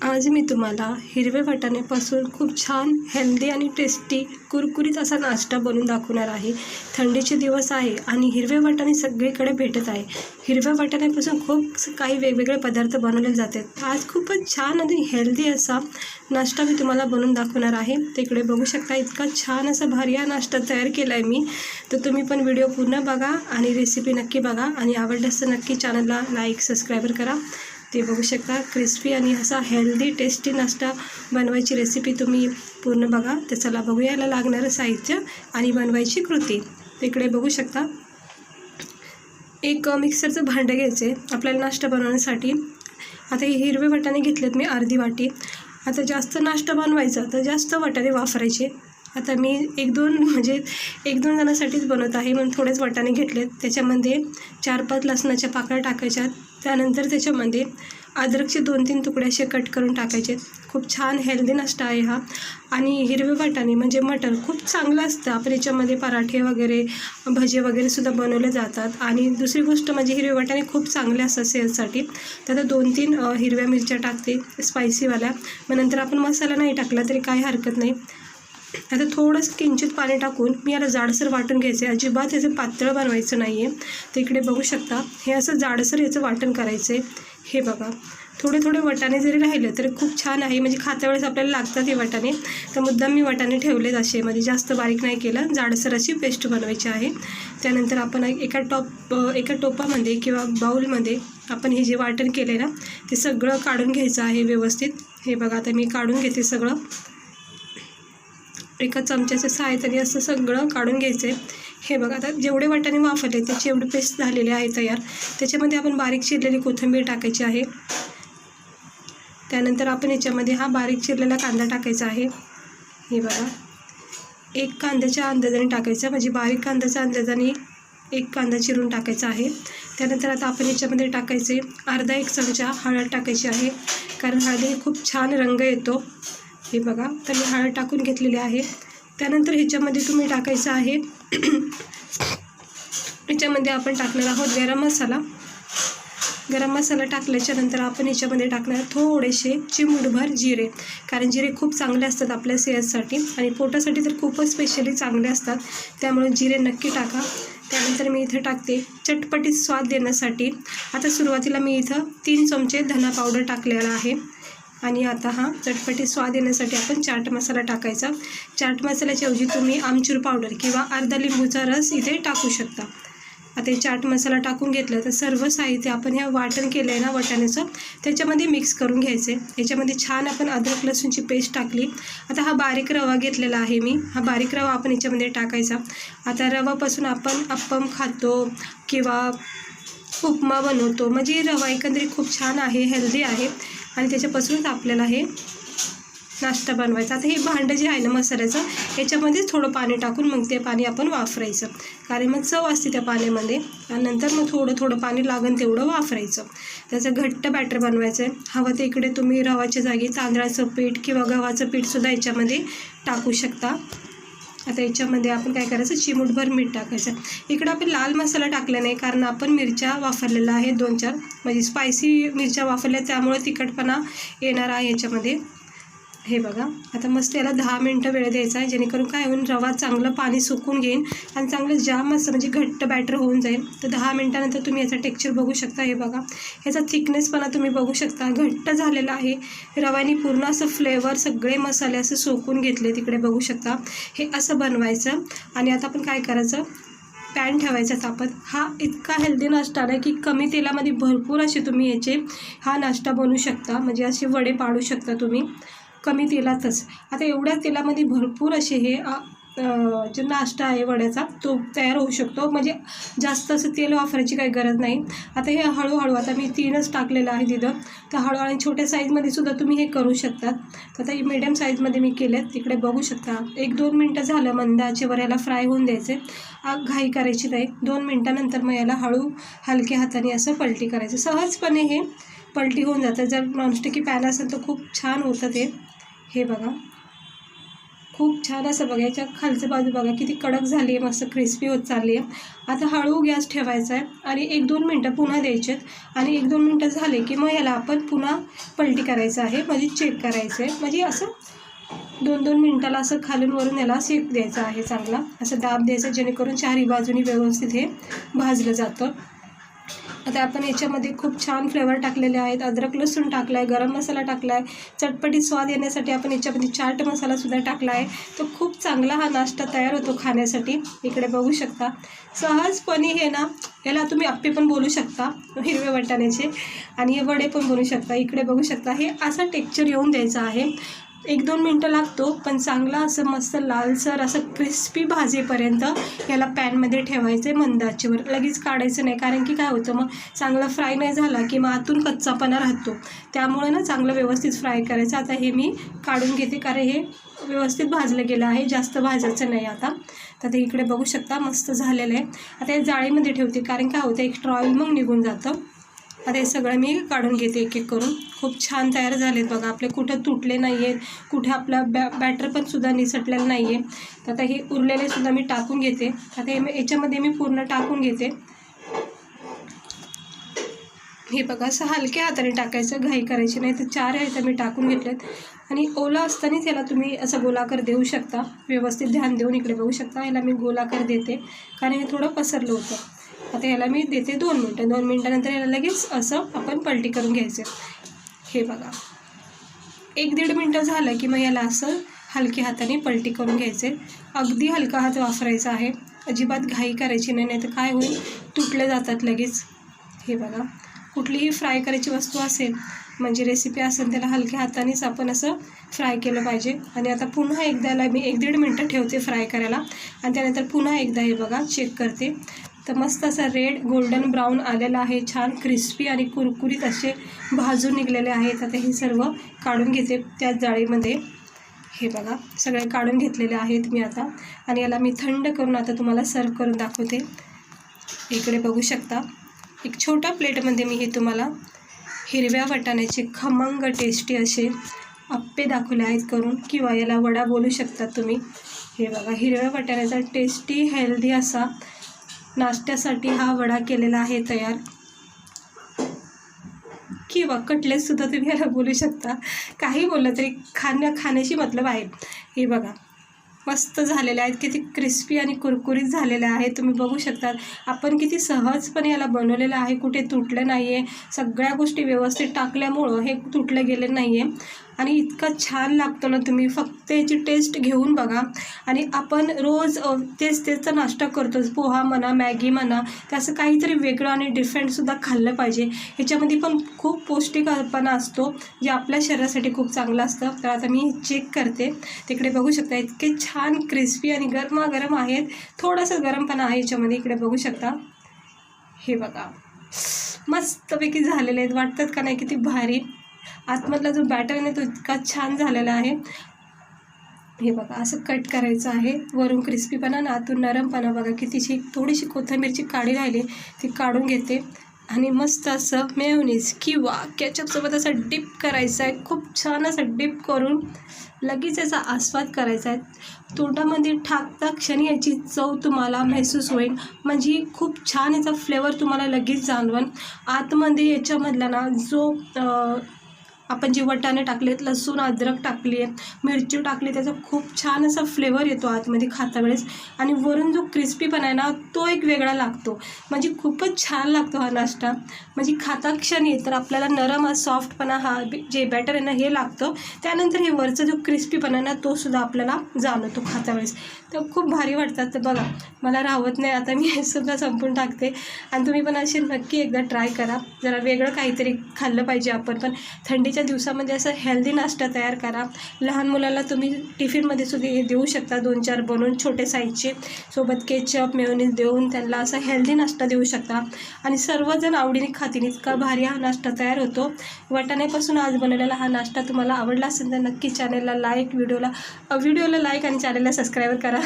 आज मी तुम्हाला हिरवे वाटाण्यापासून खूप छान हेल्दी आणि टेस्टी कुरकुरीत असा नाश्ता बनवून दाखवणार आहे। थंडीचे दिवस आहे आणि हिरवे वाटाणे सगळीकडे भेटत आहे। हिरव्या वाटाण्यापासून खूप काही वेगवेगळे पदार्थ बनवले जातात। आज खूपच छान आणि हेल्दी असा नाश्ता मी तुम्हाला बनवून दाखवणार आहे। तिकडे बघू शकता इतका छान असा भारी नाश्ता तयार केला आहे मी। तर तुम्ही पण व्हिडिओ पूर्ण बघा आणि रेसिपी नक्की बघा आणि आवडल्यास नक्की चॅनलला लाईक सबस्क्राइब करा। ते बघू शकता क्रिस्पी आणि असा हेल्दी टेस्टी नाश्ता बनवायची रेसिपी तुम्ही पूर्ण बघा। तर चला बघूया याला लागणारं साहित्य आणि बनवायची कृती। तिकडे बघू शकता एक मिक्सरचं भांडं घ्यायचं आहे आपल्याला नाश्ता बनवण्यासाठी। आता हे हिरवे वाटाणे घेतलेत मी अर्धी वाटी। आता जास्त नाश्ता बनवायचा तर जास्त वाटाणे वापरायचे। आता मी एक दोन जणांसाठीच बनवत आहे म्हणून थोडेच वाटाणे घेतलेत। त्याच्यामध्ये 4-5 लसणाच्या पाकळ्या टाकायच्या। त्यानंतर त्याच्यामध्ये अद्रकचे 2-3 तुकडे असे कट करून टाकायचे। खूप छान हेल्दी नाश्ता आहे हा। आणि हिरवे वाटाणे म्हणजे मटर खूप चांगलं असतं। आपण याच्यामध्ये पराठे वगैरे भजे वगैरे सुद्धा बनवले जातात। आणि दुसरी गोष्ट म्हणजे हिरवे वाटाणे खूप चांगले असतात सेहतसाठी। तर आता 2-3 हिरव्या मिरच्या टाकते स्पायसीवाल्या। मग नंतर आपण मसाला नाही टाकला तरी काही हरकत नाही। आता थोडंसं किंचित पाणी टाकून मी याला जाडसर वाटून घ्यायचं आहे। अजिबात याचं पातळ बनवायचं नाही आहे। तर इकडे बघू शकता हे असं जाडसर याचं वाटण करायचं आहे। हे बघा थोडे वाटाणे जरी राहिले तरी खूप छान आहे। म्हणजे खाता वेळेस आपल्याला लागतात हे वाटाणे। तर मुद्दाम मी वाटाणे ठेवलेत असे म्हणजे जास्त बारीक नाही केलं। जाडसर अशी पेस्ट बनवायची आहे। त्यानंतर आपण एका टोपामध्ये किंवा बाऊलमध्ये आपण हे जे वाटण केलं ना ते सगळं काढून घ्यायचं आहे व्यवस्थित। हे बघा आता मी काढून घेते सगळं। एका चमच्याच्या सहाय्याने असं सगळं काढून घ्यायचं आहे। हे बघा आता जेवढे वाटाणे वापरले त्याची एवढी पेस्ट झालेली आहे तयार। त्याच्यामध्ये आपण बारीक चिरलेली कोथिंबीर टाकायची आहे। त्यानंतर आपण याच्यामध्ये हा बारीक चिरलेला कांदा टाकायचा आहे। हे बघा एक कांद्याच्या अंदाजाने टाकायचा म्हणजे बारीक कांद्याच्या अंदाजाने एक कांदा चिरून टाकायचा आहे। त्यानंतर आता आपण याच्यामध्ये टाकायचे अर्धा 1 चमचा हळद टाकायची आहे कारण हळदीने खूप छान रंग येतो। हे बघा तर मी हळद टाकून घेतलेली आहे। त्यानंतर ह्याच्यामध्ये तुम्ही टाकायचं आहे याच्यामध्ये आपण टाकणार आहोत गरम मसाला। गरम मसाला टाकल्याच्या नंतर आपण याच्यामध्ये टाकणार थोडेसे चिमूटभर जिरे कारण जिरे खूप चांगले असतात आपल्या सेहतसाठी आणि पोटासाठी तर खूपच स्पेशली चांगले असतात। त्यामुळे जिरे नक्की टाका। त्यानंतर मी इथं टाकते चटपटीत स्वाद देण्यासाठी आता सुरुवातीला मी इथं 3 चमचे धना पावडर टाकलेला आहे। आणि आता हा चटपटीत स्वाद येण्यासाठी आपण चाट मसाला टाकायचा। चाट मसाल्याच्या ऐवजी तुम्ही आमचूर पावडर किंवा अर्धा लिंबूचा रस इथे टाकू शकता। आता हे चाट मसाला टाकून घेतलं तर सर्व साहित्य आपण हे वाटण केलं आहे ना वाटाण्याचं त्याच्यामध्ये मिक्स करून घ्यायचे। याच्यामध्ये छान आपण अद्रक लसूणची पेस्ट टाकली। आता हा बारीक रवा घेतलेला आहे मी। हा बारीक रवा आपण याच्यामध्ये टाकायचा। आता रवापासून आपण अप्पम खातो किंवा उपमा बनवतो म्हणजे रवा एकंदरीत खूप छान आहे हेल्दी आहे आणि त्याच्यापासूनच आपल्याला हे नाश्ता बनवायचा। आता हे भांडं जे आहे ना मसाल्याचं याच्यामध्ये थोडं पाणी टाकून मग ते पाणी आपण वापरायचं कारण मग चव असते त्या पाण्यामध्ये। आणि नंतर मग थोडं पाणी लागेल तेवढं वापरायचं। त्याचं घट्ट बॅटर बनवायचं आहे। हवं ते इकडे तुम्ही रवाच्या जागी तांदळाचं पीठ किंवा गव्हाचं पीठसुद्धा याच्यामध्ये टाकू शकता। आता याच्यामध्ये आपण काय करायचं चिमूटभर मीठ टाकायचं। इकडं आपण लाल मसाला टाकला नाही कारण आपण मिरच्या वापरलेल्या आहेत 2-4 म्हणजे स्पायसी मिरच्या वापरल्या त्यामुळे तिखटपणा येणार आहे याच्यामध्ये। हे बघा आता मस्त याला 10 मिनटं वेळ द्यायचा आहे जेणेकरून काय होईल रवा चांगलं पाणी सुकून घेईन आणि चांगलं जाम असं म्हणजे घट्ट बॅटर होऊन जाईल। तर 10 मिनटानंतर तुम्ही याचा टेक्स्चर बघू शकता। हे बघा याचा थिकनेसपणा तुम्ही बघू शकता घट्ट झालेला आहे। रव्याने पूर्ण असं फ्लेवर सगळे मसाले असं सोकून घेतले तिकडे बघू शकता। हे असं बनवायचं आणि आता आपण काय करायचं पॅन ठेवायचा तापत। हा इतका हेल्दी नाश्ता आहे की कमी तेलामध्ये भरपूर असे तुम्ही याचे हा नाश्ता बनवू शकता म्हणजे असे वडे पाडू शकता तुम्ही कमी तेलातच। आता एवढ्या तेलामध्ये भरपूर असे हे जो नाश्ता आहे वड्याचा तो तयार होऊ शकतो म्हणजे जास्त असं तेल वापरायची काही गरज नाही। आता हे हळूहळू आता मी 3च टाकलेलं आहे तिथं तर हळूहळू छोट्या साईजमध्ये सुद्धा तुम्ही हे करू शकतात। तर आता हे मीडियम साईजमध्ये मी केलेत तिकडे बघू शकता। 1-2 मिनटं झालं मंद आचेवर याला फ्राय होऊन द्यायचे। घाई करायची नाही। 2 मिनटानंतर मग याला हलक्या हाताने असं पलटी करायचं। सहजपणे हे पलटी होऊन जातं। जर नॉनस्टिकी पॅन असेल तर खूप छान होतं ते। हे बघा खूप छान असं बघा, याच्या खालचं बाजू बघा किती कडक झाली आहे, मस्त क्रिस्पी होत चालली आहे। आता हळू गॅस ठेवायचा आहे आणि 1-2 मिनटं पुन्हा द्यायचे आहेत आणि 1-2 मिनटं झाले की मग याला आपण पुन्हा पलटी करायचं आहे, म्हणजे चेक करायचं आहे, म्हणजे असं 2-2 मिनटाला असं खालून वरून याला शेक द्यायचा आहे, चांगला असं दाब द्यायचा, जेणेकरून चारही बाजूनी व्यवस्थित हे भाजलं जातं। आता आपण याच्यामध्ये खूप छान फ्लेवर टाकलेले आहेत, अद्रक लसूण टाकला आहे, गरम मसाला टाकला आहे, चटपटीत स्वाद येण्यासाठी आपण याच्यामध्ये चाट मसालासुद्धा टाकला आहे। तर खूप चांगला हा नाश्ता तयार होतो खाण्यासाठी। इकडे बघू शकता सहजपणे हे ना, याला तुम्ही अप्पे पण बोलू शकता हिरव्या वाटाण्याचे, आणि हे वडे पण बनवू शकता। इकडे बघू शकता हे असं टेक्स्चर येऊन द्यायचं आहे, 1-2 मिनटं लागतो, पण चांगला असं मस्त लालसर असं क्रिस्पी भाजेपर्यंत याला पॅनमध्ये ठेवायचं आहे मंद आचेवर, लगेच काढायचं नाही, कारण की काय होतं मग चांगला फ्राय नाही झाला की मग आतून कच्चापणा राहतो, त्यामुळे ना चांगलं व्यवस्थित फ्राय करायचं। आता हे मी काढून घेते, कारण हे व्यवस्थित भाजलं गेलं आहे, जास्त भाजायचं नाही आता। तर ते इकडे बघू शकता मस्त झालेलं आहे। आता हे जाळीमध्ये ठेवते, कारण काय होतं एक्स्ट्रा ऑइल मग निघून जातं। आता हे सगळं मी काढून घेते एक एक करून। खूप छान तयार झालेत बघा, आपले कुठं तुटले नाही आहेत, कुठे आपला बॅटर पण सुद्धा निसटलेलं नाही आहे। तर आता हे उरलेले सुद्धा मी टाकून घेते। आता हे याच्यामध्ये मी पूर्ण टाकून घेते। हे बघा असं हलक्या हाताने टाकायचं, घाई करायची नाही। तर 4 आहे तर मी टाकून घेतलेत, आणि ओला असतानाच याला तुम्ही असं गोलाकार देऊ शकता, व्यवस्थित ध्यान देऊन। इकडे बघू शकता याला मी गोलाकार देते, कारण हे थोडं पसरलं होतं। आता याला मी देते 2 मिनटं, 2 मिनटानंतर याला लगेच असं आपण पलटी करून घ्यायचं। हे बघा 1-1.5 मिनटं झालं की मग याला असं हलक्या हाताने पलटी करून घ्यायचे, अगदी हलका हात वापरायचा आहे, अजिबात घाई करायची नाही, नाही तर काय होईल तुटले जातात लगेच। हे बघा कुठलीही फ्राय करायची वस्तू असेल, म्हणजे रेसिपी असेल, त्याला हलक्या हातानेच आपण असं फ्राय केलं पाहिजे। आणि आता पुन्हा एकदाला मी 1-1.5 मिनटं ठेवते फ्राय करायला, आणि त्यानंतर पुन्हा एकदा हे बघा चेक करते। तर मस्त असा रेड गोल्डन ब्राऊन आलेला आहे, छान क्रिस्पी आणि कुरकुरीत असे भाजून निघलेले आहेत। आता हे सर्व काढून घेते त्याच जाळीमध्ये। हे बघा सगळे काढून घेतलेले आहेत मी आता, आणि याला मी थंड करून आता तुम्हाला सर्व करून दाखवते। इकडे बघू शकता एक छोट्या प्लेटमध्ये मी हे तुम्हाला हिरव्या वाटाण्याचे खमंग टेस्टी असे अप्पे दाखवले आहेत करून, किंवा याला वडा बोलू शकता तुम्ही। हे बघा हिरव्या वाटाण्याचा टेस्टी हेल्दी असा नाश्त्यासाठी हा वडा केलेला आहे तयार, किंवा कटलेटसुद्धा तुम्ही याला बोलू शकता, काही बोललं तरी खाण्याशी मतलब आहे। हे बघा मस्त झालेले आहेत, किती क्रिस्पी आणि कुरकुरीत झालेले आहेत, तुम्ही बघू शकता। आपण किती सहजपणे याला बनवलेलं आहे, कुठे तुटलं नाही आहे, सगळ्या गोष्टी व्यवस्थित टाकल्यामुळं हे तुटलं गेलं नाही आहे, आणि इतकं छान लागतो ना, तुम्ही फक्त याची टेस्ट घेऊन बघा। आणि आपण रोज तेच नाश्ता करतोच, पोहा म्हणा मॅगी म्हणा, त्याचं काहीतरी वेगळं आणि डिफरंटसुद्धा खाल्लं पाहिजे। ह्याच्यामध्ये पण खूप पौष्टिकपणा असतो, जे आपल्या शरीरासाठी खूप चांगलं असतं। तर आता मी चेक करते, तिकडे बघू शकता इतके छान क्रिस्पी आणि गरमागरम आहेत, थोडंसं गरमपणा आहे याच्यामध्ये, इकडे बघू शकता। हे बघा मस्तपैकी झालेले आहेत, वाटतात का नाही किती भारी। आतमधला जो बॅटर आहे तो इतका छान झालेला आहे। हे बघा असं कट करायचं आहे, वरून क्रिस्पीपणा आणि आतून नरमपणा बघा कितीशी। थोडीशी कोथिंबीरची काडी राहिली ती काढून घेते, आणि मस्त असं मेयोनीज किंवा केचपसोबत असं डिप करायचं आहे, खूप छान असं डिप करून लगेच याचा आस्वाद करायचा आहे। तोंडामध्ये टाकता क्षणी याची चव तुम्हाला महसूस होईल, म्हणजे खूप छान याचा फ्लेवर तुम्हाला लगेच जाणवेल। आतमध्ये याच्यामधला ना जो आपण जे वाटाणे टाकलेत, लसूण अद्रक टाकली आहे, मिरची टाकली, त्याचा खूप छान असा फ्लेवर येतो आतमध्ये खाता वेळेस, आणि वरून जो क्रिस्पीपणा आहे ना तो एक वेगळा लागतो, म्हणजे खूपच छान लागतो हा नाश्ता। म्हणजे खाता क्षणी तर आपल्याला नरम सॉफ्टपणा हा जे बॅटर आहे ना हे लागतं, त्यानंतर हे वरचा जो क्रिस्पीपणा आहे ना तो सुद्धा आपल्याला जाणवतो खाता वेळेस, तर खूप भारी वाटतात। तर बघा मला राहत नाही, आता मी हे सुद्धा संपून टाकते, आणि तुम्ही पण असे नक्की एकदा ट्राय करा, जरा वेगळं काहीतरी खाल्लं पाहिजे आपण पण। थंडीच्या दिवसामध्ये असं हेल्दी नाश्ता तयार करा, लहान मुलाला तुम्ही टिफिनमध्ये सुद्धा हे देऊ शकता, 2-4 बनवून छोटे साईजचे, सोबत केचप मेयोनीज देऊन त्यांना असा हेल्दी नाश्ता देऊ शकता, आणि सर्वजण आवडीने खातील, इतका भारी हा नाश्ता तयार होतो। वाटाण्यापासून आज बनवलेला हा नाश्ता तुम्हाला आवडला असेल तर नक्की चॅनलला लाईक, व्हिडिओला लाईक आणि चॅनलला सबस्क्राईब करा।